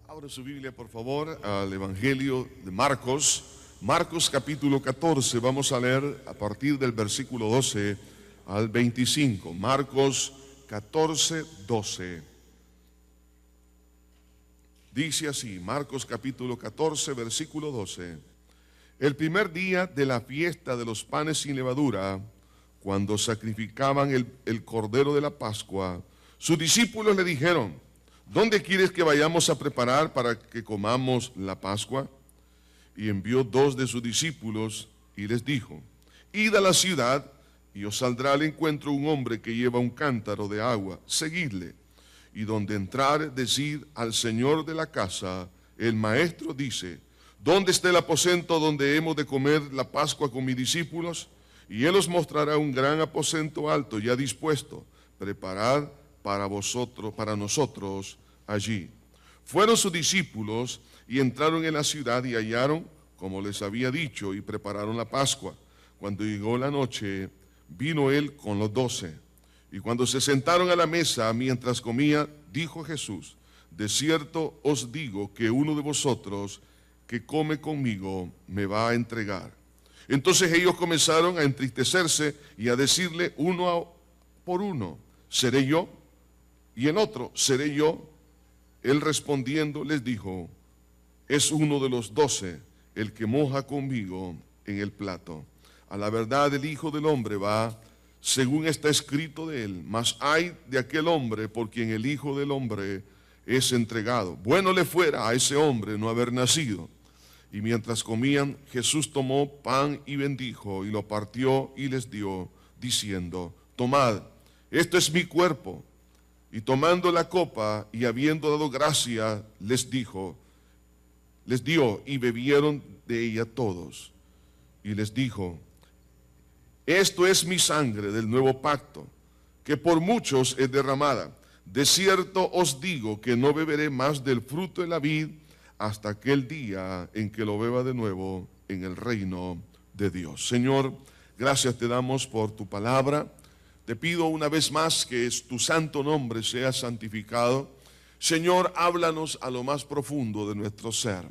Abra su Biblia, por favor, al Evangelio de Marcos. Marcos capítulo 14, vamos a leer a partir del versículo 12 al 25. Marcos 14, 12. Dice así, Marcos capítulo 14, versículo 12. El primer día de la fiesta de los panes sin levadura, cuando sacrificaban el cordero de la Pascua, sus discípulos le dijeron: ¿dónde quieres que vayamos a preparar para que comamos la Pascua? Y envió dos de sus discípulos y les dijo: id a la ciudad y os saldrá al encuentro un hombre que lleva un cántaro de agua, seguidle. Y donde entrar, decid al señor de la casa: el maestro dice, ¿dónde está el aposento donde hemos de comer la Pascua con mis discípulos? Y él os mostrará un gran aposento alto ya dispuesto, preparad para nosotros allí. Fueron sus discípulos y entraron en la ciudad y hallaron como les había dicho y prepararon la Pascua. Cuando llegó la noche, vino él con los 12. Y cuando se sentaron a la mesa mientras comía, dijo Jesús: de cierto os digo que uno de vosotros que come conmigo me va a entregar. Entonces ellos comenzaron a entristecerse y a decirle uno por uno: ¿seré yo? Y el otro: ¿seré yo? Él respondiendo les dijo: es uno de los 12 el que moja conmigo en el plato. A la verdad el Hijo del Hombre va según está escrito de él, mas ay de aquel hombre por quien el Hijo del Hombre es entregado. Bueno le fuera a ese hombre no haber nacido. Y mientras comían, Jesús tomó pan y bendijo y lo partió y les dio, diciendo: tomad, esto es mi cuerpo. Y tomando la copa y habiendo dado gracia, les dio, y bebieron de ella todos. Y les dijo: esto es mi sangre del nuevo pacto, que por muchos es derramada. De cierto os digo que no beberé más del fruto de la vid hasta aquel día en que lo beba de nuevo en el reino de Dios. Señor, gracias te damos por tu palabra. Te pido una vez más que tu santo nombre sea santificado. Señor, háblanos a lo más profundo de nuestro ser.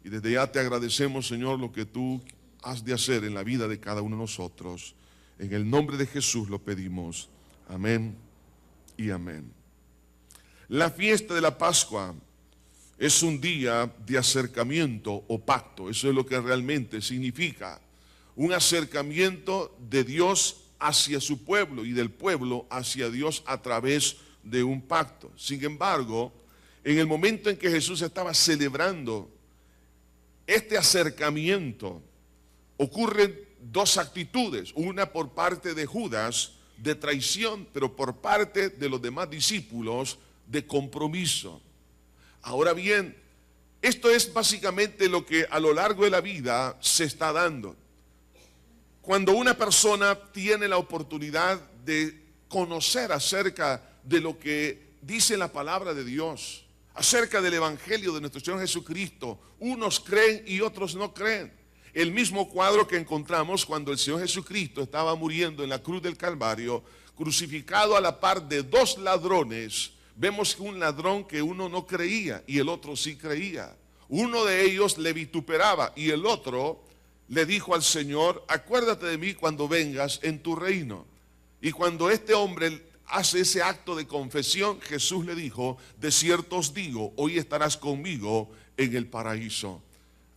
Y desde ya te agradecemos, Señor, lo que tú has de hacer en la vida de cada uno de nosotros. En el nombre de Jesús lo pedimos. Amén y amén. La fiesta de la Pascua es un día de acercamiento o pacto. Eso es lo que realmente significa. Un acercamiento de Dios hacia su pueblo y del pueblo hacia Dios a través de un pacto. Sin embargo, en el momento en que Jesús estaba celebrando este acercamiento, ocurren dos actitudes. Una por parte de Judas, de traición, pero por parte de los demás discípulos, de compromiso. Ahora bien, esto es básicamente lo que a lo largo de la vida se está dando. Cuando una persona tiene la oportunidad de conocer acerca de lo que dice la palabra de Dios, acerca del Evangelio de nuestro Señor Jesucristo, unos creen y otros no creen. El mismo cuadro que encontramos cuando el Señor Jesucristo estaba muriendo en la cruz del Calvario, crucificado a la par de dos ladrones. Vemos que un ladrón que uno no creía y el otro sí creía. Uno de ellos le vituperaba y el otro le dijo al Señor: acuérdate de mí cuando vengas en tu reino. Y cuando este hombre hace ese acto de confesión, Jesús le dijo: de cierto os digo, hoy estarás conmigo en el paraíso.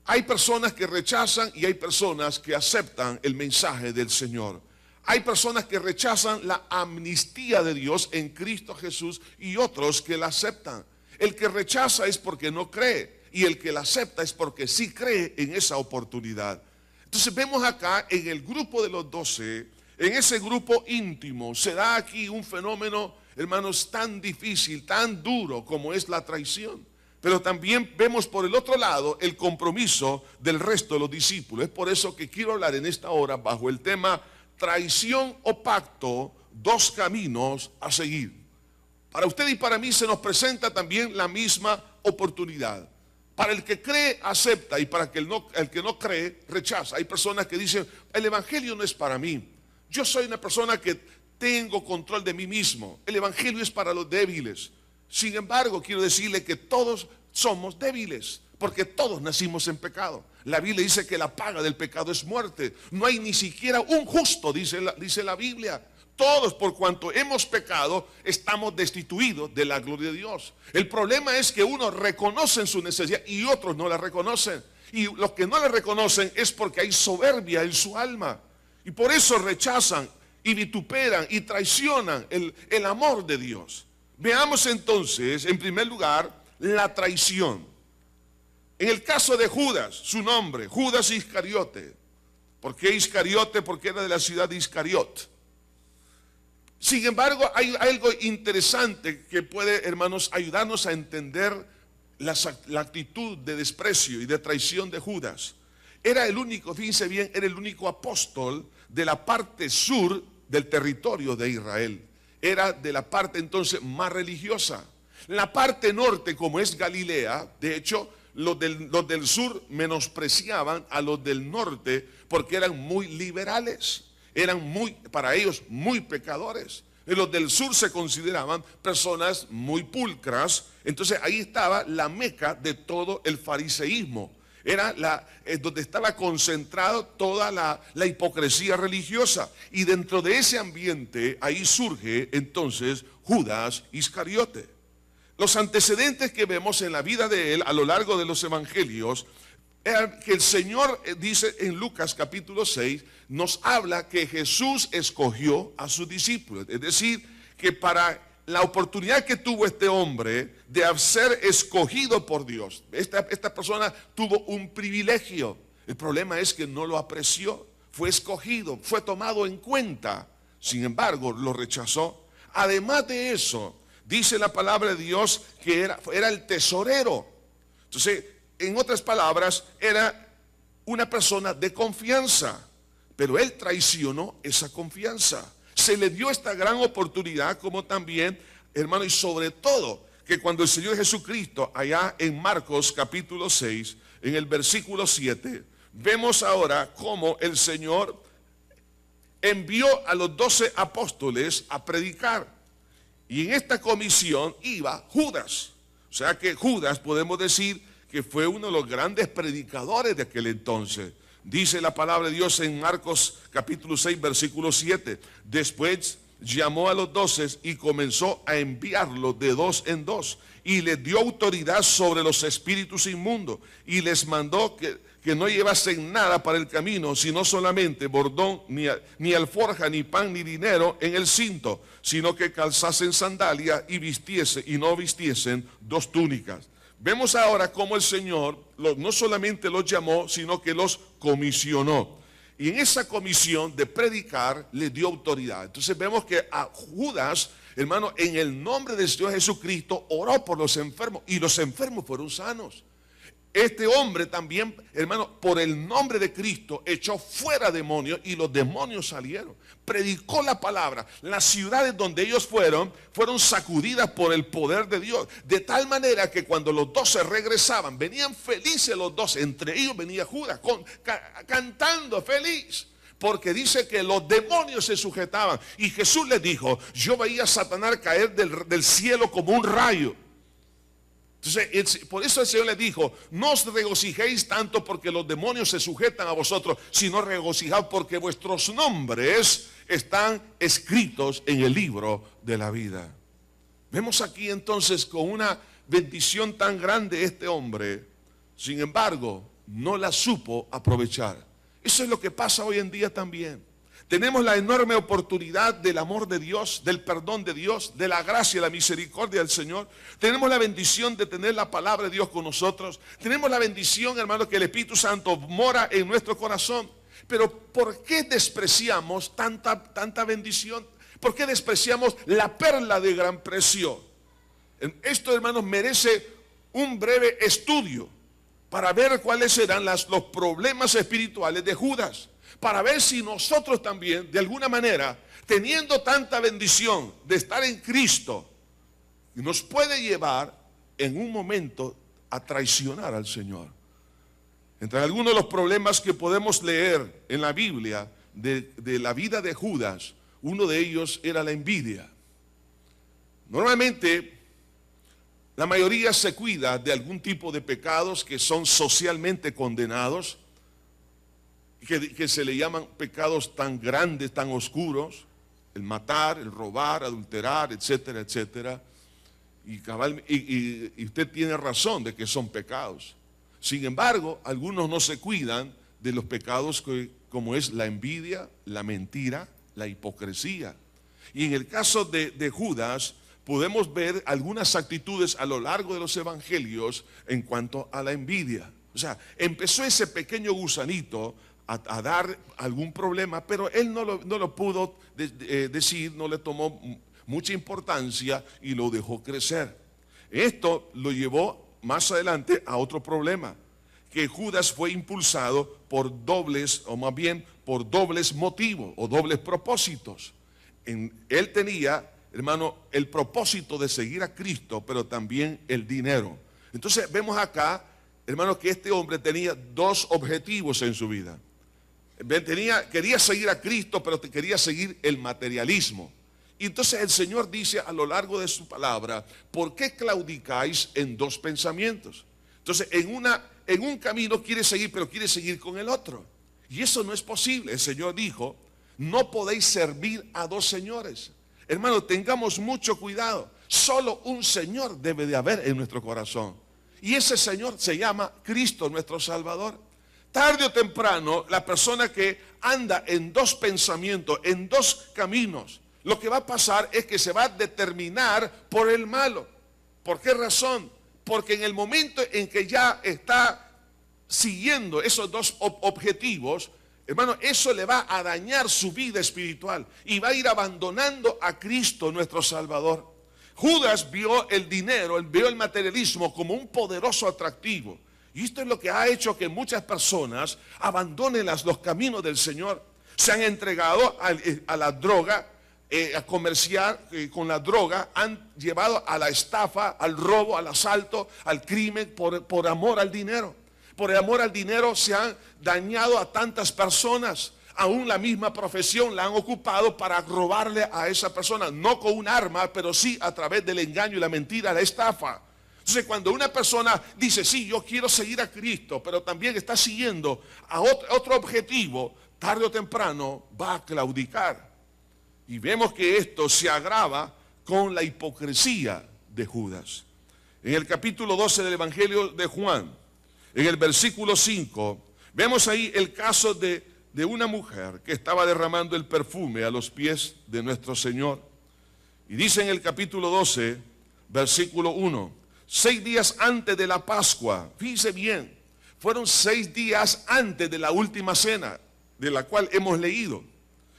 Hay personas que rechazan y hay personas que aceptan el mensaje del Señor. Hay personas que rechazan la amnistía de Dios en Cristo Jesús y otros que la aceptan. El que rechaza es porque no cree y el que la acepta es porque sí cree en esa oportunidad. Entonces vemos acá en el grupo de los 12, en ese grupo íntimo, se da aquí un fenómeno, hermanos, tan difícil, tan duro como es la traición. Pero también vemos por el otro lado el compromiso del resto de los discípulos. Es por eso que quiero hablar en esta hora bajo el tema traición o pacto, dos caminos a seguir. Para usted y para mí se nos presenta también la misma oportunidad. Para el que cree, acepta, y para el que no cree, rechaza. Hay personas que dicen: el Evangelio no es para mí. Yo soy una persona que tengo control de mí mismo. El Evangelio es para los débiles. Sin embargo, quiero decirle que todos somos débiles, porque todos nacimos en pecado. La Biblia dice que la paga del pecado es muerte. No hay ni siquiera un justo, dice la Biblia. Todos, por cuanto hemos pecado, estamos destituidos de la gloria de Dios. El problema es que unos reconocen su necesidad y otros no la reconocen. Y los que no la reconocen es porque hay soberbia en su alma. Y por eso rechazan y vituperan y traicionan el amor de Dios. Veamos entonces, en primer lugar, la traición. En el caso de Judas, su nombre, Judas Iscariote. ¿Por qué Iscariote? Porque era de la ciudad de Iscariot. Sin embargo, hay algo interesante que puede, hermanos, ayudarnos a entender la actitud de desprecio y de traición de Judas. Era el único, fíjense bien, era el único apóstol de la parte sur del territorio de Israel. Era de la parte entonces más religiosa. La parte norte, como es Galilea, de hecho, los del sur menospreciaban a los del norte porque eran muy liberales. Eran para ellos muy pecadores. Y los del sur se consideraban personas muy pulcras. Entonces ahí estaba la meca de todo el fariseísmo. Era donde estaba concentrado toda la hipocresía religiosa. Y dentro de ese ambiente, ahí surge entonces Judas Iscariote. Los antecedentes que vemos en la vida de él a lo largo de los evangelios, que el Señor dice en Lucas capítulo 6, nos habla que Jesús escogió a sus discípulos. Es decir, que para la oportunidad que tuvo este hombre de ser escogido por Dios, esta persona tuvo un privilegio. El problema es que no lo apreció, fue escogido, fue tomado en cuenta. Sin embargo, lo rechazó. Además de eso, dice la palabra de Dios que era el tesorero. Entonces, en otras palabras, era una persona de confianza, pero él traicionó esa confianza. Se le dio esta gran oportunidad, como también, hermano, y sobre todo, que cuando el Señor Jesucristo, allá en Marcos capítulo 6, en el versículo 7, vemos ahora cómo el Señor envió a los 12 apóstoles a predicar. Y en esta comisión iba Judas. O sea que Judas, podemos decir, que fue uno de los grandes predicadores de aquel entonces. Dice la palabra de Dios en Marcos capítulo 6, versículo 7. Después llamó a los 12 y comenzó a enviarlos de dos en dos. Y les dio autoridad sobre los espíritus inmundos. Y les mandó que no llevasen nada para el camino, sino solamente bordón, ni alforja, ni pan, ni dinero en el cinto, sino que calzasen sandalias y no vistiesen dos túnicas. Vemos ahora cómo el Señor no solamente los llamó, sino que los comisionó. Y en esa comisión de predicar le dio autoridad. Entonces vemos que a Judas, hermano, en el nombre del Señor Jesucristo, oró por los enfermos y los enfermos fueron sanos. Este hombre también, hermano, por el nombre de Cristo, echó fuera demonios y los demonios salieron. Predicó la palabra. Las ciudades donde ellos fueron sacudidas por el poder de Dios. De tal manera que cuando los 12 regresaban, venían felices los 12. Entre ellos venía Judas cantando feliz. Porque dice que los demonios se sujetaban. Y Jesús les dijo, yo veía a Satanás caer del cielo como un rayo. Entonces, por eso el Señor les dijo, no os regocijéis tanto porque los demonios se sujetan a vosotros, sino regocijaos porque vuestros nombres están escritos en el libro de la vida. Vemos aquí entonces con una bendición tan grande este hombre, sin embargo, no la supo aprovechar. Eso es lo que pasa hoy en día también. Tenemos la enorme oportunidad del amor de Dios, del perdón de Dios, de la gracia y la misericordia del Señor. Tenemos la bendición de tener la palabra de Dios con nosotros. Tenemos la bendición, hermano, que el Espíritu Santo mora en nuestro corazón. Pero ¿por qué despreciamos tanta bendición? ¿Por qué despreciamos la perla de gran precio? Esto, hermanos, merece un breve estudio para ver cuáles serán los problemas espirituales de Judas. Para ver si nosotros también, de alguna manera, teniendo tanta bendición de estar en Cristo, nos puede llevar en un momento a traicionar al Señor. Entre algunos de los problemas que podemos leer en la Biblia de la vida de Judas, uno de ellos era la envidia. Normalmente, La mayoría se cuida de algún tipo de pecados que son socialmente condenados, que se le llaman pecados tan grandes, tan oscuros, el matar, el robar, adulterar, etcétera, etcétera. Y usted tiene razón de que son pecados. Sin embargo, algunos no se cuidan de los pecados como es la envidia, la mentira, la hipocresía. Y en el caso de Judas, podemos ver algunas actitudes a lo largo de los evangelios en cuanto a la envidia. O sea, empezó ese pequeño gusanito a dar algún problema, pero él no lo pudo decir, no le tomó mucha importancia y lo dejó crecer. Esto lo llevó más adelante a otro problema, que Judas fue impulsado por dobles, o más bien por dobles motivos o dobles propósitos. Él tenía, hermano, el propósito de seguir a Cristo, pero también el dinero. Entonces vemos acá, hermano, que este hombre tenía dos objetivos en su vida. Quería seguir a Cristo, pero quería seguir el materialismo. Y entonces el Señor dice a lo largo de su palabra: ¿por qué claudicáis en dos pensamientos? Entonces en un camino quiere seguir, pero quiere seguir con el otro. Y eso no es posible. El Señor dijo: no podéis servir a dos señores. Hermano, tengamos mucho cuidado. Solo un Señor debe de haber en nuestro corazón. Y ese Señor se llama Cristo, nuestro Salvador. Tarde o temprano, la persona que anda en dos pensamientos, en dos caminos, lo que va a pasar es que se va a determinar por el malo. ¿Por qué razón? Porque en el momento en que ya está siguiendo esos dos objetivos, hermano, eso le va a dañar su vida espiritual y va a ir abandonando a Cristo, nuestro Salvador. Judas vio el dinero, vio el materialismo como un poderoso atractivo. Y esto es lo que ha hecho que muchas personas abandonen los caminos del Señor. Se han entregado a la droga, a comerciar con la droga, han llevado a la estafa, al robo, al asalto, al crimen, por amor al dinero. Por el amor al dinero se han dañado a tantas personas. Aún la misma profesión la han ocupado para robarle a esa persona, no con un arma, pero sí a través del engaño y la mentira, la estafa. Entonces, cuando una persona dice: sí, yo quiero seguir a Cristo, pero también está siguiendo a otro objetivo, tarde o temprano va a claudicar. Y vemos que esto se agrava con la hipocresía de Judas. En el capítulo 12 del Evangelio de Juan, en el versículo 5, vemos ahí el caso de una mujer que estaba derramando el perfume a los pies de nuestro Señor. Y dice en el capítulo 12, versículo 1, 6 días antes de la Pascua, fíjese bien, fueron 6 días antes de la última cena, de la cual hemos leído.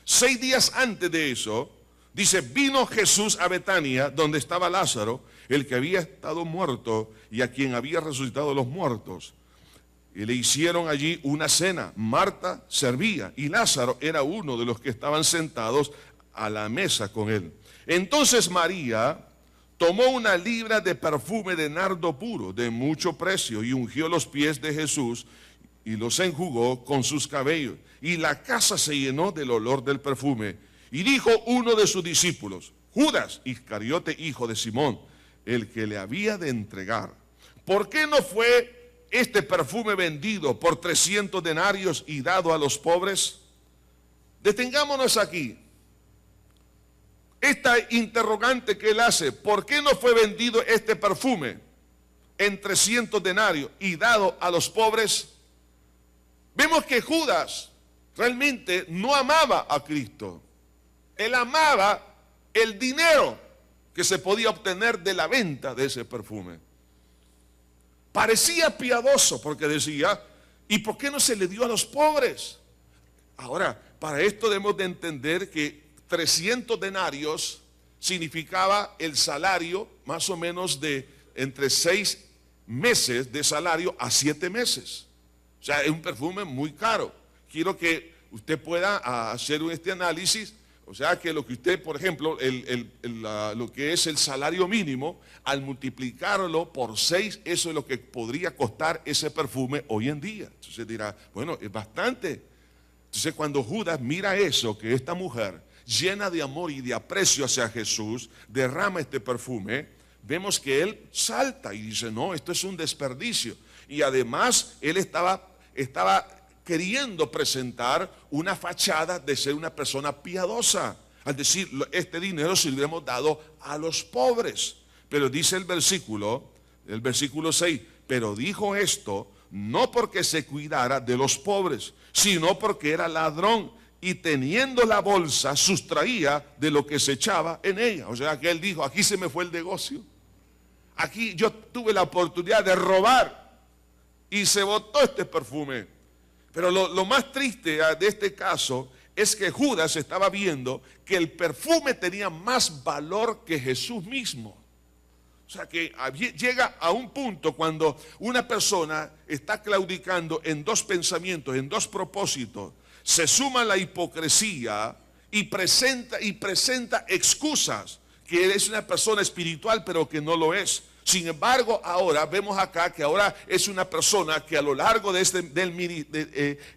6 días antes de eso, dice: vino Jesús a Betania, donde estaba Lázaro, el que había estado muerto y a quien había resucitado los muertos. Y le hicieron allí una cena. Marta servía y Lázaro era uno de los que estaban sentados a la mesa con él. Entonces María tomó una libra de perfume de nardo puro, de mucho precio, y ungió los pies de Jesús y los enjugó con sus cabellos. Y la casa se llenó del olor del perfume. Y dijo uno de sus discípulos, Judas Iscariote, hijo de Simón, el que le había de entregar: ¿por qué no fue este perfume vendido por 300 denarios y dado a los pobres? Detengámonos aquí. Esta interrogante que él hace: ¿por qué no fue vendido este perfume en 300 denarios y dado a los pobres? Vemos que Judas realmente no amaba a Cristo. Él amaba el dinero que se podía obtener de la venta de ese perfume. Parecía piadoso porque decía: ¿y por qué no se le dio a los pobres? Ahora, para esto debemos de entender que 300 denarios significaba el salario más o menos de entre 6 meses de salario a 7 meses. O sea, es un perfume muy caro. Quiero que usted pueda hacer este análisis. O sea, que lo que usted, por ejemplo, lo que es el salario mínimo, al multiplicarlo por 6, eso es lo que podría costar ese perfume hoy en día. Entonces dirá: bueno, es bastante. Entonces, cuando Judas mira eso, que esta mujer, llena de amor y de aprecio hacia Jesús, derrama este perfume, vemos que él salta y dice, no, esto es un desperdicio. Y además él estaba queriendo presentar una fachada de ser una persona piadosa, al decir, este dinero se lo hubiéramos dado a los pobres. Pero dice el versículo 6, pero dijo esto no porque se cuidara de los pobres, sino porque era ladrón y teniendo la bolsa sustraía de lo que se echaba en ella. O sea que él dijo, aquí se me fue el negocio. Aquí yo tuve la oportunidad de robar y se botó este perfume. Pero lo más triste de este caso es que Judas estaba viendo que el perfume tenía más valor que Jesús mismo. O sea que llega a un punto cuando una persona está claudicando en dos pensamientos, en dos propósitos, se suma la hipocresía y presenta excusas, que es una persona espiritual pero que no lo es. Sin embargo, ahora vemos acá que ahora es una persona que a lo largo de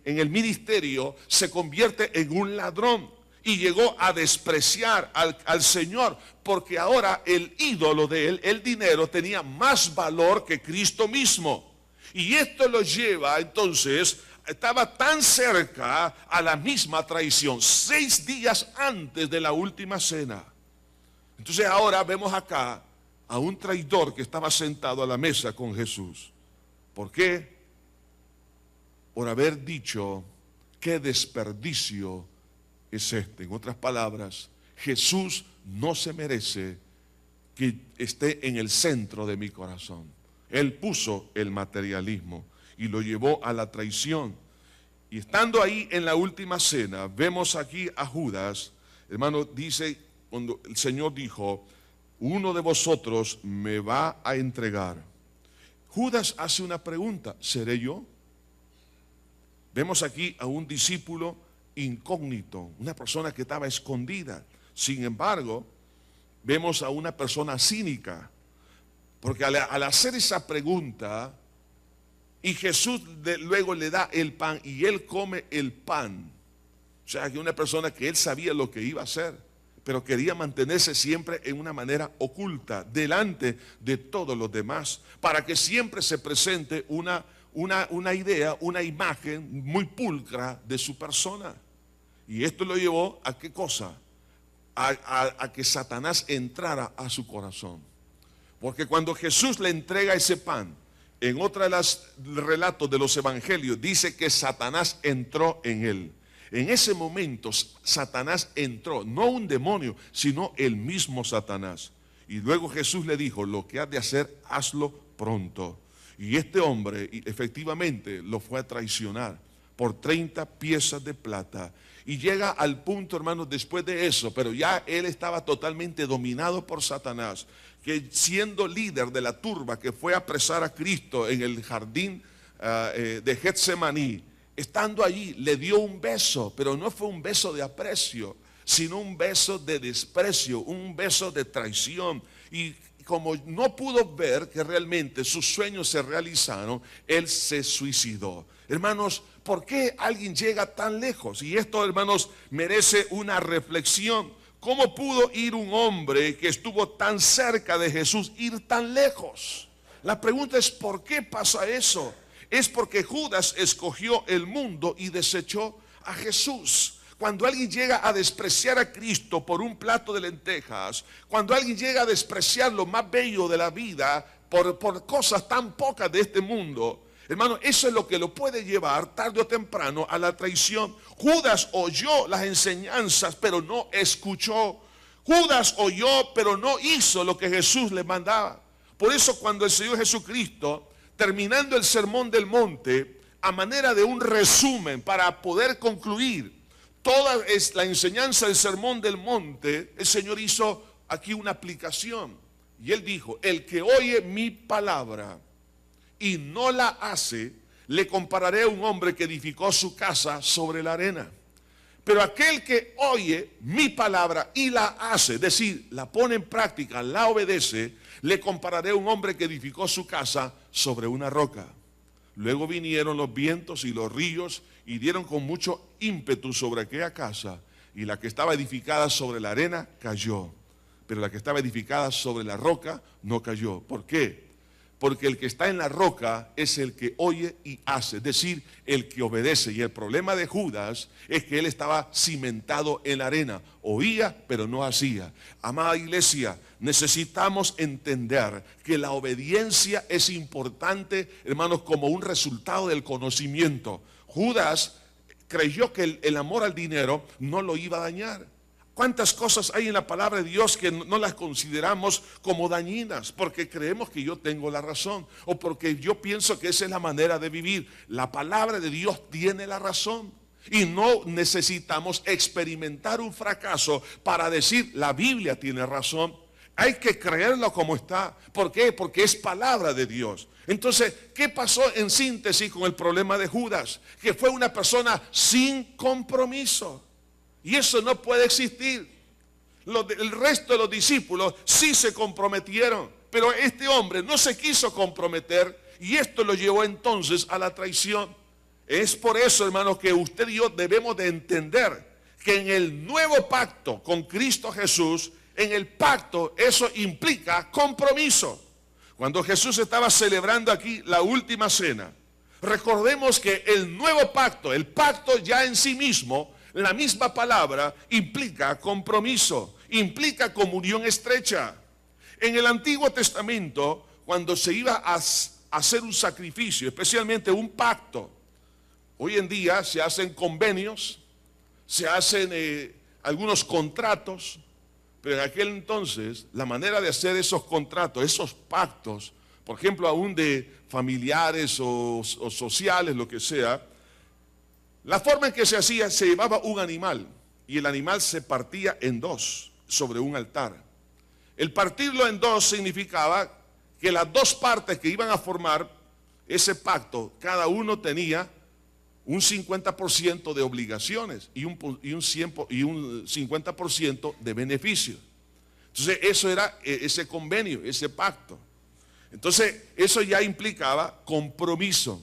en el ministerio se convierte en un ladrón y llegó a despreciar al Señor, porque ahora el ídolo de él, el dinero, tenía más valor que Cristo mismo. Y esto lo lleva entonces, estaba tan cerca a la misma traición, 6 días antes de la última cena. Entonces ahora vemos acá a un traidor que estaba sentado a la mesa con Jesús. ¿Por qué? Por haber dicho, qué desperdicio es este. En otras palabras, Jesús no se merece que esté en el centro de mi corazón. Él puso el materialismo y lo llevó a la traición. Y estando ahí en la última cena, vemos aquí a Judas, hermano, dice, cuando el Señor dijo, uno de vosotros me va a entregar. Judas hace una pregunta, ¿seré yo? Vemos aquí a un discípulo incógnito, una persona que estaba escondida. Sin embargo, vemos a una persona cínica, porque al hacer esa pregunta, y Jesús luego le da el pan y él come el pan. O sea, que una persona que él sabía lo que iba a hacer, pero quería mantenerse siempre en una manera oculta, delante de todos los demás, para que siempre se presente una idea, una imagen muy pulcra de su persona. Y esto lo llevó a ¿qué cosa? A que Satanás entrara a su corazón. Porque cuando Jesús le entrega ese pan, en otro de los relatos de los evangelios, dice que Satanás entró en él. En ese momento Satanás entró, no un demonio, sino el mismo Satanás. Y luego Jesús le dijo, lo que has de hacer, hazlo pronto. Y este hombre efectivamente lo fue a traicionar por 30 piezas de plata. Y llega al punto, hermanos, después de eso, pero ya él estaba totalmente dominado por Satanás, que siendo líder de la turba que fue a apresar a Cristo en el jardín de Getsemaní, estando allí, le dio un beso, pero no fue un beso de aprecio, sino un beso de desprecio, un beso de traición. Y como no pudo ver que realmente sus sueños se realizaron, él se suicidó. Hermanos, ¿por qué alguien llega tan lejos? Y esto, hermanos, merece una reflexión. ¿Cómo pudo ir un hombre que estuvo tan cerca de Jesús, ir tan lejos? La pregunta es, ¿por qué pasa eso? Es porque Judas escogió el mundo y desechó a Jesús. Cuando alguien llega a despreciar a Cristo por un plato de lentejas, cuando alguien llega a despreciar lo más bello de la vida por cosas tan pocas de este mundo, hermano, eso es lo que lo puede llevar tarde o temprano a la traición. Judas oyó las enseñanzas, pero no escuchó. Judas oyó, pero no hizo lo que Jesús le mandaba. Por eso cuando el Señor Jesucristo, terminando el Sermón del Monte, a manera de un resumen para poder concluir toda la enseñanza del Sermón del Monte, el Señor hizo aquí una aplicación. Y Él dijo, el que oye mi palabra y no la hace, le compararé a un hombre que edificó su casa sobre la arena. Pero aquel que oye mi palabra y la hace, es decir, la pone en práctica, la obedece, le compararé a un hombre que edificó su casa sobre una roca. Luego vinieron los vientos y los ríos y dieron con mucho ímpetu sobre aquella casa, y la que estaba edificada sobre la arena cayó. pero la que estaba edificada sobre la roca no cayó. ¿Por qué? Porque el que está en la roca es el que oye y hace, es decir, el que obedece. Y el problema de Judas es que él estaba cimentado en la arena. Oía, pero no hacía. Amada iglesia, necesitamos entender que la obediencia es importante, hermanos, como un resultado del conocimiento. Judas creyó que el amor al dinero no lo iba a dañar. ¿Cuántas cosas hay en la palabra de Dios que no las consideramos como dañinas? Porque creemos que yo tengo la razón o porque yo pienso que esa es la manera de vivir. La palabra de Dios tiene la razón y no necesitamos experimentar un fracaso para decir la Biblia tiene razón. Hay que creerlo como está. ¿Por qué? Porque es palabra de Dios. Entonces, ¿qué pasó en síntesis con el problema de Judas? Que fue una persona sin compromiso. Y eso no puede existir. El resto de los discípulos sí se comprometieron, pero este hombre no se quiso comprometer y esto lo llevó entonces a la traición. Es por eso, hermanos, que usted y yo debemos de entender que en el nuevo pacto con Cristo Jesús, en el pacto eso implica compromiso. Cuando Jesús estaba celebrando aquí la última cena, recordemos que el nuevo pacto, el pacto ya en sí mismo, la misma palabra implica compromiso, implica comunión estrecha. En el Antiguo Testamento, cuando se iba a hacer un sacrificio, especialmente un pacto, hoy en día se hacen convenios, se hacen algunos contratos, pero en aquel entonces la manera de hacer esos contratos, esos pactos, por ejemplo, aún de familiares o sociales, lo que sea, la forma en que se hacía, se llevaba un animal y el animal se partía en dos sobre un altar. El partirlo en dos significaba que las dos partes que iban a formar ese pacto, cada uno tenía un 50% de obligaciones y un 50% de beneficios. Entonces eso era ese convenio, ese pacto. Entonces eso ya implicaba compromiso.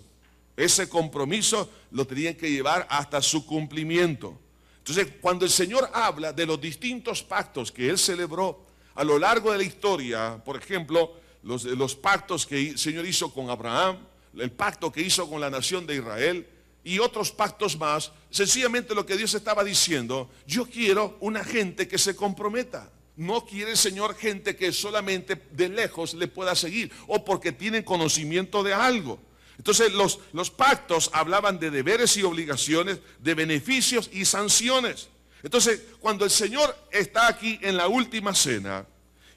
Ese compromiso lo tenían que llevar hasta su cumplimiento. Entonces, cuando el Señor habla de los distintos pactos que Él celebró a lo largo de la historia, por ejemplo, los pactos que el Señor hizo con Abraham, el pacto que hizo con la nación de Israel y otros pactos más, sencillamente lo que Dios estaba diciendo, yo quiero una gente que se comprometa. No quiere el Señor gente que solamente de lejos le pueda seguir o porque tienen conocimiento de algo. Entonces los pactos hablaban de deberes y obligaciones, de beneficios y sanciones. Entonces cuando el Señor está aquí en la última cena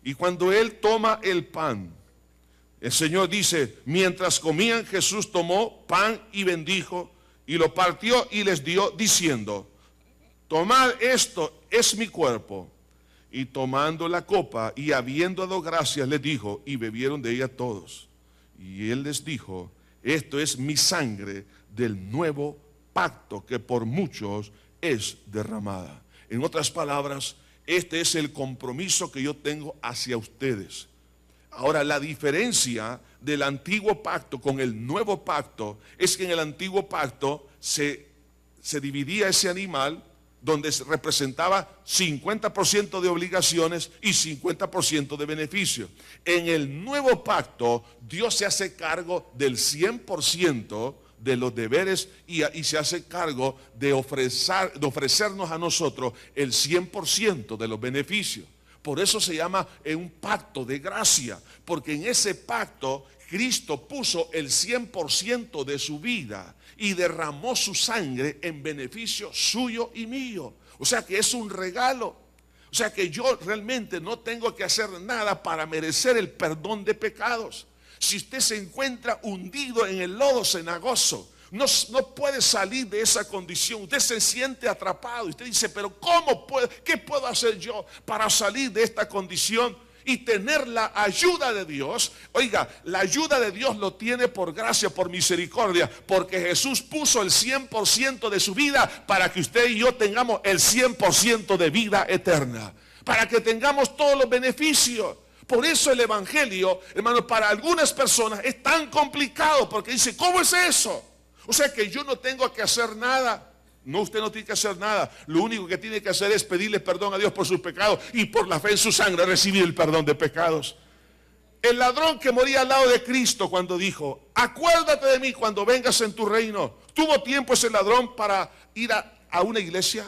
y cuando Él toma el pan, el Señor dice, mientras comían Jesús tomó pan y bendijo y lo partió y les dio diciendo, tomad esto, es mi cuerpo. Y tomando la copa y habiendo dado gracias les dijo, y bebieron de ella todos. Y Él les dijo, esto es mi sangre del nuevo pacto que por muchos es derramada. En otras palabras, este es el compromiso que yo tengo hacia ustedes. Ahora, la diferencia del antiguo pacto con el nuevo pacto es que en el antiguo pacto se dividía ese animal donde se representaba 50% de obligaciones y 50% de beneficios. En el nuevo pacto, Dios se hace cargo del 100% de los deberes y se hace cargo de ofrecernos a nosotros el 100% de los beneficios. Por eso se llama un pacto de gracia, porque en ese pacto Cristo puso el 100% de su vida y derramó su sangre en beneficio suyo y mío. O sea que es un regalo. O sea que yo realmente no tengo que hacer nada para merecer el perdón de pecados. Si usted se encuentra hundido en el lodo cenagoso, no puede salir de esa condición. Usted se siente atrapado. Usted dice, pero ¿qué puedo hacer yo para salir de esta condición y tener la ayuda de Dios? Oiga, la ayuda de Dios lo tiene por gracia, por misericordia, porque Jesús puso el 100% de su vida para que usted y yo tengamos el 100% de vida eterna, para que tengamos todos los beneficios. Por eso el evangelio, hermano, para algunas personas es tan complicado, porque dice, ¿cómo es eso? O sea que yo no tengo que hacer nada. No, usted no tiene que hacer nada. Lo único que tiene que hacer es pedirle perdón a Dios por sus pecados y por la fe en su sangre recibir el perdón de pecados. El ladrón que moría al lado de Cristo cuando dijo, acuérdate de mí cuando vengas en tu reino. ¿Tuvo tiempo ese ladrón para ir a una iglesia?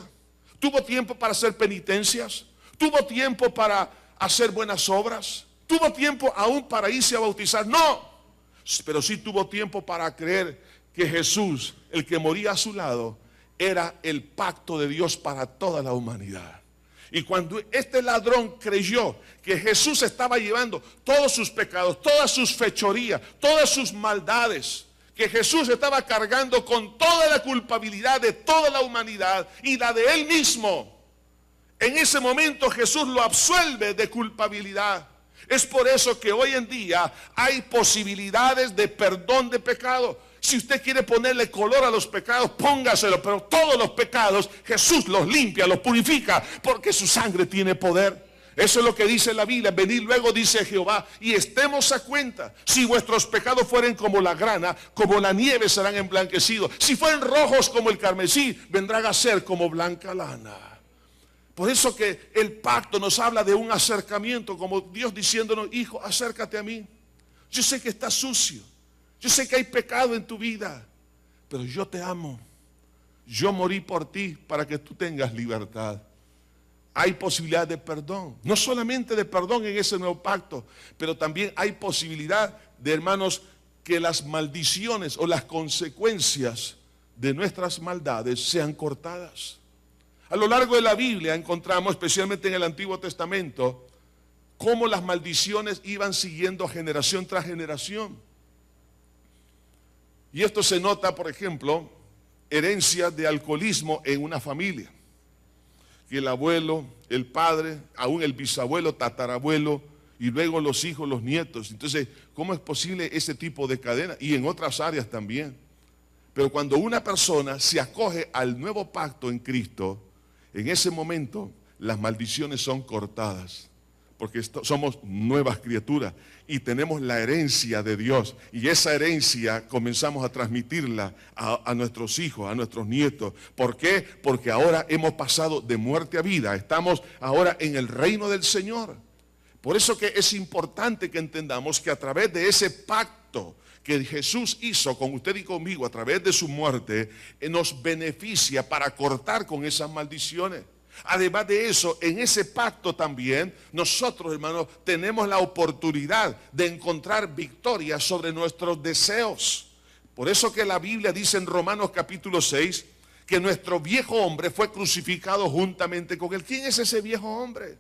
¿Tuvo tiempo para hacer penitencias? ¿Tuvo tiempo para hacer buenas obras? ¿Tuvo tiempo aún para irse a bautizar? No, pero sí tuvo tiempo para creer que Jesús, el que moría a su lado, era el pacto de Dios para toda la humanidad. Y cuando este ladrón creyó que Jesús estaba llevando todos sus pecados, todas sus fechorías, todas sus maldades, que Jesús estaba cargando con toda la culpabilidad de toda la humanidad y la de él mismo, en ese momento Jesús lo absuelve de culpabilidad. Es por eso que hoy en día hay posibilidades de perdón de pecado. Si usted quiere ponerle color a los pecados, póngaselo, pero todos los pecados Jesús los limpia, los purifica, porque su sangre tiene poder. Eso es lo que dice la Biblia. Venid luego, dice Jehová, y estemos a cuenta. Si vuestros pecados fueren como la grana, como la nieve serán emblanquecidos. Si fueren rojos como el carmesí, vendrán a ser como blanca lana. Por eso que el pacto nos habla de un acercamiento, como Dios diciéndonos, hijo, acércate a mí. Yo sé que estás sucio. Yo sé que hay pecado en tu vida, pero yo te amo. Yo morí por ti para que tú tengas libertad. Hay posibilidad de perdón. No solamente de perdón en ese nuevo pacto, pero también hay posibilidad de, hermanos, que las maldiciones o las consecuencias de nuestras maldades sean cortadas. A lo largo de la Biblia encontramos, especialmente en el Antiguo Testamento, cómo las maldiciones iban siguiendo generación tras generación. Y esto se nota, por ejemplo, herencia de alcoholismo en una familia. Que el abuelo, el padre, aún el bisabuelo, tatarabuelo, y luego los hijos, los nietos. Entonces, ¿cómo es posible ese tipo de cadena? Y en otras áreas también. Pero cuando una persona se acoge al nuevo pacto en Cristo, en ese momento las maldiciones son cortadas. Porque somos nuevas criaturas y tenemos la herencia de Dios. Y esa herencia comenzamos a transmitirla a nuestros hijos, a nuestros nietos. ¿Por qué? Porque ahora hemos pasado de muerte a vida. Estamos ahora en el reino del Señor. Por eso que es importante que entendamos que a través de ese pacto que Jesús hizo con usted y conmigo, a través de su muerte, nos beneficia para cortar con esas maldiciones. Además de eso, en ese pacto también nosotros, hermanos, tenemos la oportunidad de encontrar victoria sobre nuestros deseos. Por eso que la Biblia dice en Romanos capítulo 6 que nuestro viejo hombre fue crucificado juntamente con él. ¿Quién es ese viejo hombre?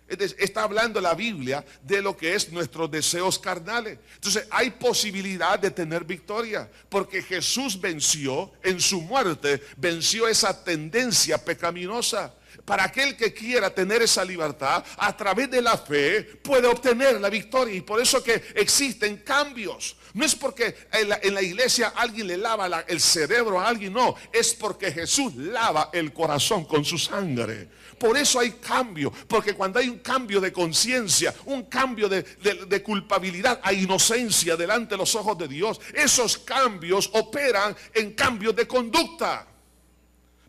Está hablando la Biblia de lo que es nuestros deseos carnales. Entonces hay posibilidad de tener victoria, porque Jesús venció en su muerte, venció esa tendencia pecaminosa. Para aquel que quiera tener esa libertad, a través de la fe puede obtener la victoria. Y por eso que existen cambios. No es porque en la iglesia alguien le lava el cerebro a alguien, no. Es porque Jesús lava el corazón con su sangre. Por eso hay cambio. Porque cuando hay un cambio de conciencia, un cambio de culpabilidad a inocencia delante de los ojos de Dios, esos cambios operan en cambios de conducta.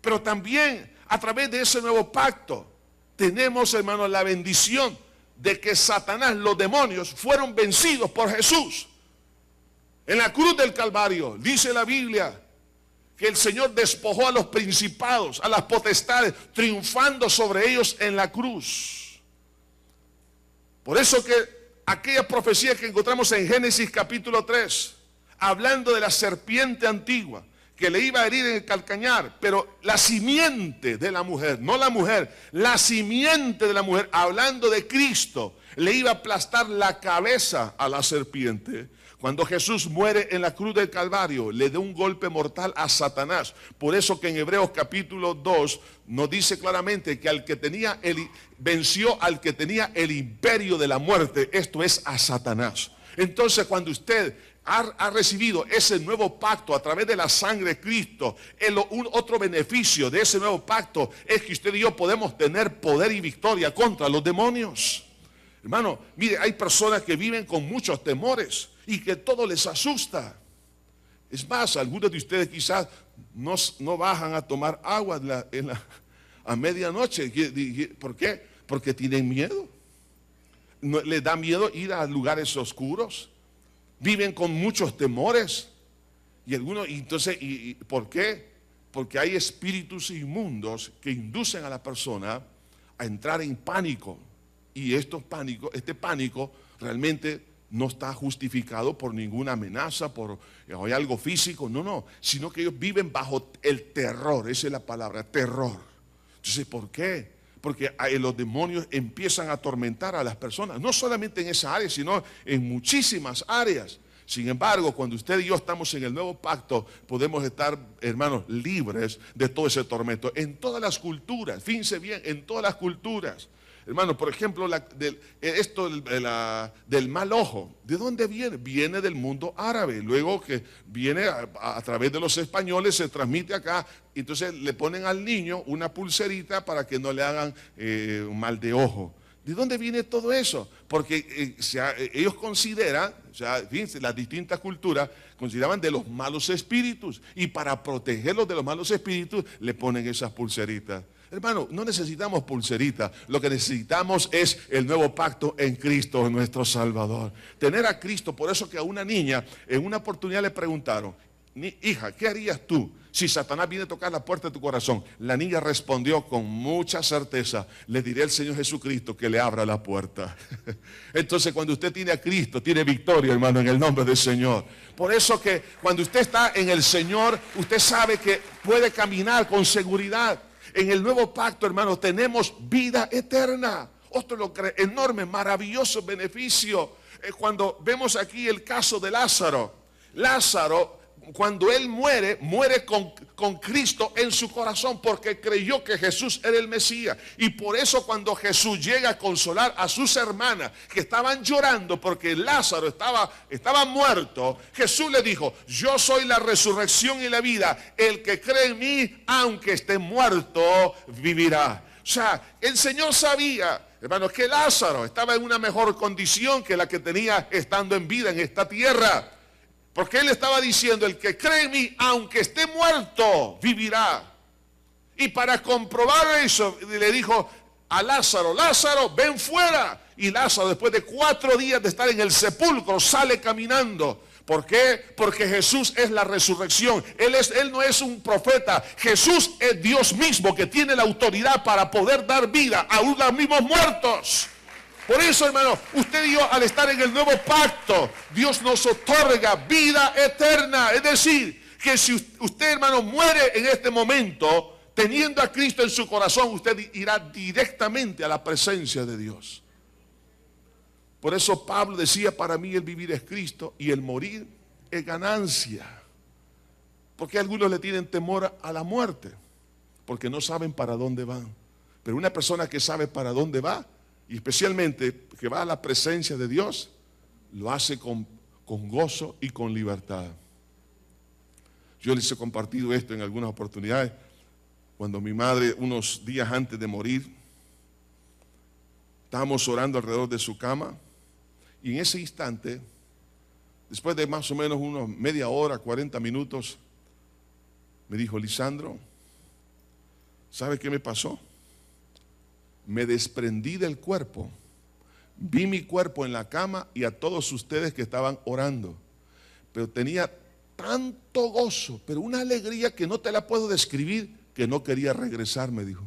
Pero también a través de ese nuevo pacto tenemos, hermanos, la bendición de que Satanás, los demonios, fueron vencidos por Jesús. En la cruz del Calvario, dice la Biblia, que el Señor despojó a los principados, a las potestades, triunfando sobre ellos en la cruz. Por eso que aquella profecía que encontramos en Génesis capítulo 3, hablando de la serpiente antigua, que le iba a herir en el calcañar, pero la simiente de la mujer, no la mujer, la simiente de la mujer, hablando de Cristo, le iba a aplastar la cabeza a la serpiente. Cuando Jesús muere en la cruz del Calvario, le da un golpe mortal a Satanás. Por eso que en Hebreos capítulo 2 nos dice claramente que venció al que tenía el imperio de la muerte, esto es a Satanás. Entonces cuando usted ha recibido ese nuevo pacto a través de la sangre de Cristo, otro beneficio de ese nuevo pacto es que usted y yo podemos tener poder y victoria contra los demonios. Hermano, mire, hay personas que viven con muchos temores y que todo les asusta. Es más, algunos de ustedes quizás no bajan a tomar agua a medianoche. ¿Por qué? Porque tienen miedo. No, les da miedo ir a lugares oscuros. Viven con muchos temores. ¿Por qué? Porque hay espíritus inmundos que inducen a la persona a entrar en pánico. Y este pánico realmente no está justificado por ninguna amenaza, por algo físico, no, sino que ellos viven bajo el terror, esa es la palabra, terror. Entonces, ¿por qué? Porque los demonios empiezan a atormentar a las personas, no solamente en esa área, sino en muchísimas áreas. Sin embargo, cuando usted y yo estamos en el nuevo pacto, podemos estar, hermanos, libres de todo ese tormento. En todas las culturas, fíjense bien, en todas las culturas. Hermanos, por ejemplo, del mal ojo, ¿de dónde viene? Viene del mundo árabe. Luego que viene a través de los españoles, se transmite acá. Entonces le ponen al niño una pulserita para que no le hagan un mal de ojo. ¿De dónde viene todo eso? Porque ellos consideran, fíjense, las distintas culturas consideraban de los malos espíritus. Y para protegerlos de los malos espíritus, le ponen esas pulseritas. Hermano, no necesitamos pulseritas, lo que necesitamos es el nuevo pacto en Cristo, nuestro Salvador. Tener a Cristo, por eso que a una niña en una oportunidad le preguntaron, hija, ¿qué harías tú si Satanás viene a tocar la puerta de tu corazón? La niña respondió con mucha certeza, le diré al Señor Jesucristo que le abra la puerta. Entonces, cuando usted tiene a Cristo, tiene victoria, hermano, en el nombre del Señor. Por eso que cuando usted está en el Señor, usted sabe que puede caminar con seguridad. En el nuevo pacto, hermanos, tenemos vida eterna. Otro enorme, maravilloso beneficio. Cuando vemos aquí el caso de Lázaro. Lázaro, cuando él muere con Cristo en su corazón porque creyó que Jesús era el Mesías. Y por eso cuando Jesús llega a consolar a sus hermanas que estaban llorando porque Lázaro estaba muerto, Jesús le dijo, yo soy la resurrección y la vida. El que cree en mí, aunque esté muerto, vivirá. O sea, el Señor sabía, hermanos, que Lázaro estaba en una mejor condición que la que tenía estando en vida en esta tierra. Porque él estaba diciendo, el que cree en mí, aunque esté muerto, vivirá. Y para comprobar eso, le dijo a Lázaro, Lázaro, ven fuera. Y Lázaro, después de 4 días de estar en el sepulcro, sale caminando. ¿Por qué? Porque Jesús es la resurrección. Él no es un profeta. Jesús es Dios mismo que tiene la autoridad para poder dar vida a los mismos muertos. Por eso, hermano, usted y yo, al estar en el nuevo pacto, Dios nos otorga vida eterna. Es decir, que si usted, hermano, muere en este momento, teniendo a Cristo en su corazón, usted irá directamente a la presencia de Dios. Por eso Pablo decía, para mí el vivir es Cristo y el morir es ganancia. Porque algunos le tienen temor a la muerte, porque no saben para dónde van. Pero una persona que sabe para dónde va, y especialmente que va a la presencia de Dios, lo hace con gozo y con libertad. Yo les he compartido esto en algunas oportunidades. Cuando mi madre, unos días antes de morir, estábamos orando alrededor de su cama, y en ese instante, después de más o menos unos media hora, 40 minutos, me dijo, Lisandro, ¿sabe qué me pasó? Me desprendí del cuerpo, vi mi cuerpo en la cama y a todos ustedes que estaban orando, pero tenía tanto gozo, pero una alegría que no te la puedo describir, que no quería regresar, me dijo.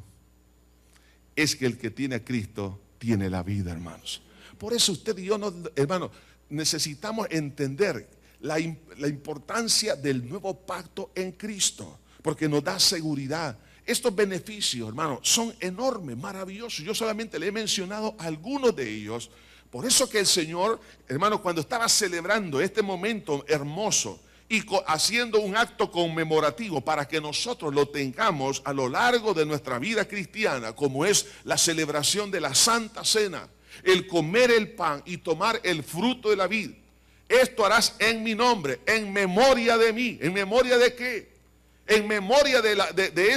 Es que el que tiene a Cristo tiene la vida, hermanos. Por eso usted y yo, hermanos, necesitamos entender la importancia del nuevo pacto en Cristo, porque nos da seguridad. Estos beneficios, hermano, son enormes, maravillosos. Yo solamente le he mencionado algunos de ellos. Por eso que el Señor, hermano, cuando estaba celebrando este momento hermoso y haciendo un acto conmemorativo para que nosotros lo tengamos a lo largo de nuestra vida cristiana, como es la celebración de la Santa Cena, el comer el pan y tomar el fruto de la vid. Esto harás en mi nombre, en memoria de mí. ¿En memoria de qué? En memoria de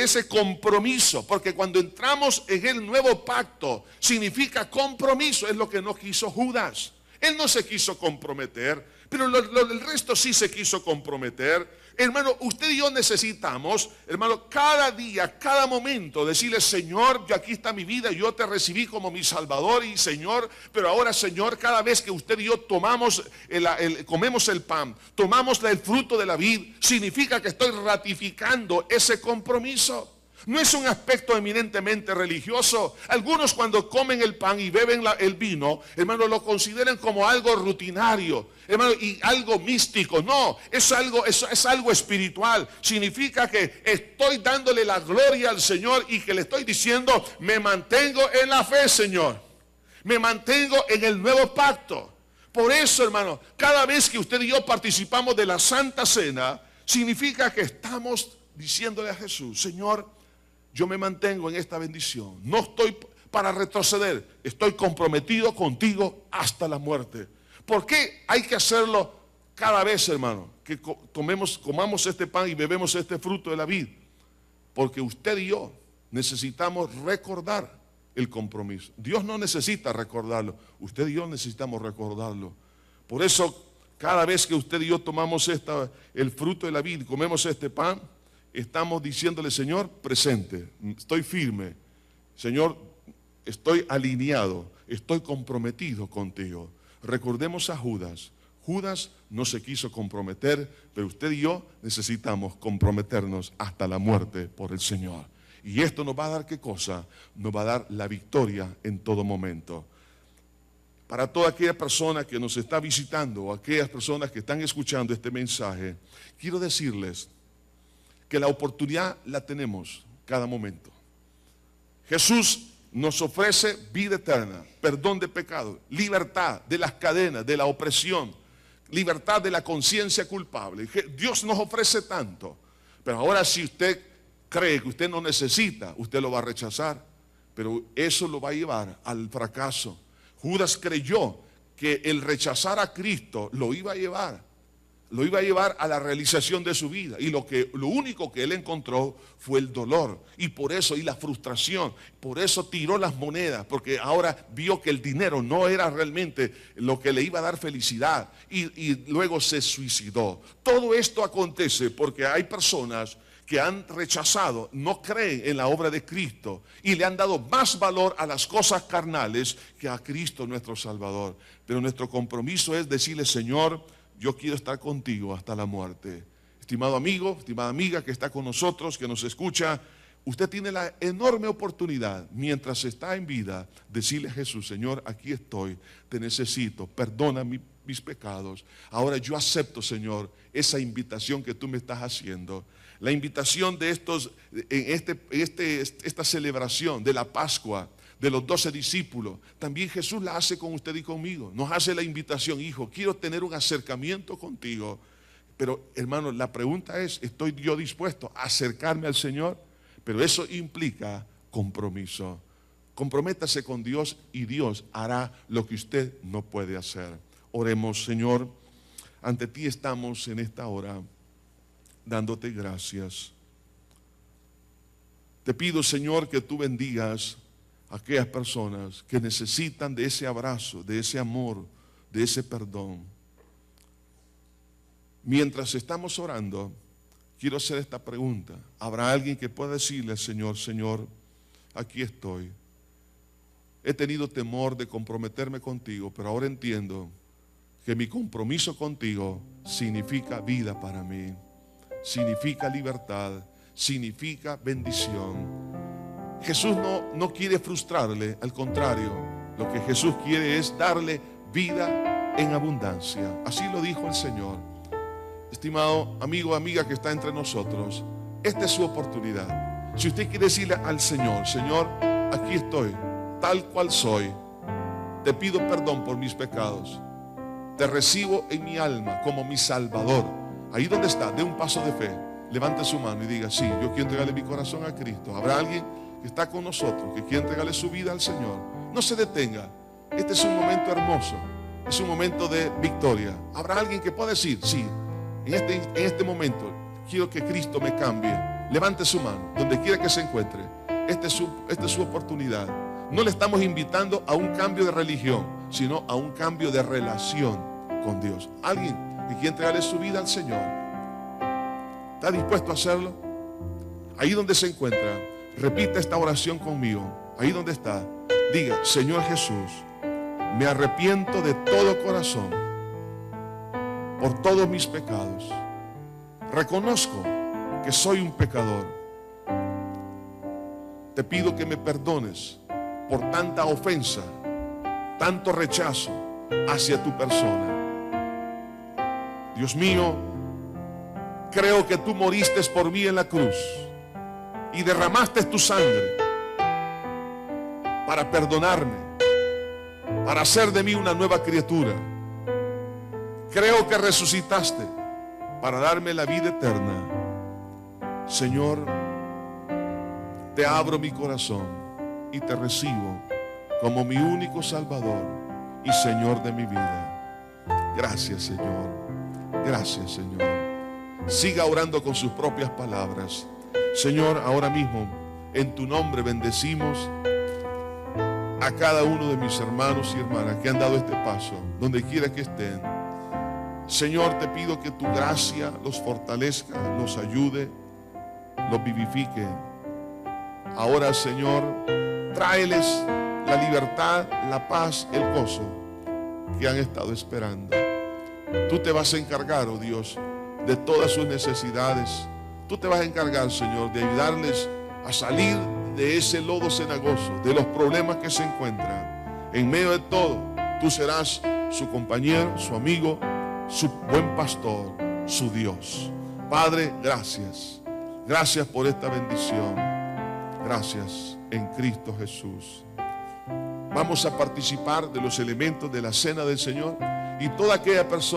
ese compromiso, porque cuando entramos en el nuevo pacto, significa compromiso, es lo que no quiso Judas. Él no se quiso comprometer, pero el resto sí se quiso comprometer. Hermano, usted y yo necesitamos, hermano, cada día, cada momento, decirle: Señor, yo aquí está mi vida, yo te recibí como mi Salvador y Señor, pero ahora, Señor, cada vez que usted y yo tomamos comemos el pan, tomamos el fruto de la vid, significa que estoy ratificando ese compromiso. No es un aspecto eminentemente religioso. Algunos, cuando comen el pan y beben el vino, hermano, lo consideran como algo rutinario, hermano, y algo místico. No, es algo espiritual. Significa que estoy dándole la gloria al Señor y que le estoy diciendo: me mantengo en la fe, Señor. Me mantengo en el nuevo pacto. Por eso, hermano, cada vez que usted y yo participamos de la Santa Cena, significa que estamos diciéndole a Jesús: Señor, yo me mantengo en esta bendición. No estoy para retroceder. Estoy comprometido contigo hasta la muerte. ¿Por qué hay que hacerlo cada vez, hermano, que comamos este pan y bebemos este fruto de la vid? Porque usted y yo necesitamos recordar el compromiso. Dios no necesita recordarlo. Usted y yo necesitamos recordarlo. Por eso, cada vez que usted y yo tomamos el fruto de la vid y comemos este pan, estamos diciéndole: Señor, presente, estoy firme, Señor, estoy alineado, estoy comprometido contigo. Recordemos a Judas. Judas no se quiso comprometer, pero usted y yo necesitamos comprometernos hasta la muerte por el Señor. Y esto nos va a dar, ¿qué cosa? Nos va a dar la victoria en todo momento. Para toda aquella persona que nos está visitando o aquellas personas que están escuchando este mensaje, quiero decirles que la oportunidad la tenemos cada momento. Jesús nos ofrece vida eterna, perdón de pecado, libertad de las cadenas, de la opresión, libertad de la conciencia culpable. Dios nos ofrece tanto, pero ahora, si usted cree que usted no necesita, usted lo va a rechazar, pero eso lo va a llevar al fracaso. Judas creyó que el rechazar a Cristo lo iba a llevar a la realización de su vida, y lo único que él encontró fue el dolor, y por eso, y la frustración. Por eso tiró las monedas, porque ahora vio que el dinero no era realmente lo que le iba a dar felicidad, y luego se suicidó. Todo esto acontece porque hay personas que han rechazado, no creen en la obra de Cristo y le han dado más valor a las cosas carnales que a Cristo nuestro Salvador. Pero nuestro compromiso es decirle: Señor, yo quiero estar contigo hasta la muerte. Estimado amigo, estimada amiga que está con nosotros, que nos escucha, usted tiene la enorme oportunidad, mientras está en vida, decirle a Jesús: Señor, aquí estoy, te necesito, perdona mis pecados. Ahora yo acepto, Señor, esa invitación que tú me estás haciendo. La invitación de esta celebración de la Pascua, de los 12 discípulos, también Jesús la hace con usted y conmigo. Nos hace la invitación: hijo, quiero tener un acercamiento contigo. Pero, hermano, la pregunta es: ¿estoy yo dispuesto a acercarme al Señor? Pero eso implica compromiso. Comprométase con Dios y Dios hará lo que usted no puede hacer. Oremos. Señor, ante ti estamos en esta hora, dándote gracias. Te pido, Señor, que tú bendigas a aquellas personas que necesitan de ese abrazo, de ese amor, de ese perdón. Mientras estamos orando, quiero hacer esta pregunta. ¿Habrá alguien que pueda decirle al Señor: Señor, aquí estoy? He tenido temor de comprometerme contigo, pero ahora entiendo que mi compromiso contigo significa vida para mí, significa libertad, significa bendición. Jesús no quiere frustrarle, al contrario, lo que Jesús quiere es darle vida en abundancia. Así lo dijo el Señor. Estimado amigo o amiga que está entre nosotros, esta es su oportunidad. Si usted quiere decirle al Señor: Señor, aquí estoy, tal cual soy, te pido perdón por mis pecados, te recibo en mi alma como mi Salvador. Ahí donde está, dé un paso de fe, levante su mano y diga: sí, yo quiero entregarle mi corazón a Cristo. Habrá alguien que está con nosotros que quiere entregarle su vida al Señor. No se detenga, este es un momento hermoso, es un momento de victoria. Habrá alguien que pueda decir: sí, en este momento quiero que Cristo me cambie. Levante su mano donde quiera que se encuentre. Esta es su oportunidad. No le estamos invitando a un cambio de religión, sino a un cambio de relación con Dios. Alguien que quiere entregarle su vida al Señor. ¿Está dispuesto a hacerlo? Ahí donde se encuentra, repita esta oración conmigo. Ahí donde está, diga: Señor Jesús, me arrepiento de todo corazón por todos mis pecados. Reconozco que soy un pecador. Te pido que me perdones por tanta ofensa, tanto rechazo hacia tu persona. Dios mío, creo que tú moriste por mí en la cruz y derramaste tu sangre para perdonarme, para hacer de mí una nueva criatura. Creo que resucitaste para darme la vida eterna. Señor, te abro mi corazón y te recibo como mi único Salvador y Señor de mi vida. Gracias, Señor. Gracias, Señor. Siga orando con sus propias palabras. Señor, ahora mismo, en tu nombre bendecimos a cada uno de mis hermanos y hermanas que han dado este paso, donde quiera que estén. Señor, te pido que tu gracia los fortalezca, los ayude, los vivifique. Ahora, Señor, tráeles la libertad, la paz, el gozo que han estado esperando. Tú te vas a encargar, oh Dios, de todas sus necesidades. Tú te vas a encargar, Señor, de ayudarles a salir de ese lodo cenagoso, de los problemas que se encuentran. En medio de todo, tú serás su compañero, su amigo, su buen pastor, su Dios. Padre, gracias. Gracias por esta bendición. Gracias en Cristo Jesús. Vamos a participar de los elementos de la cena del Señor, y toda aquella persona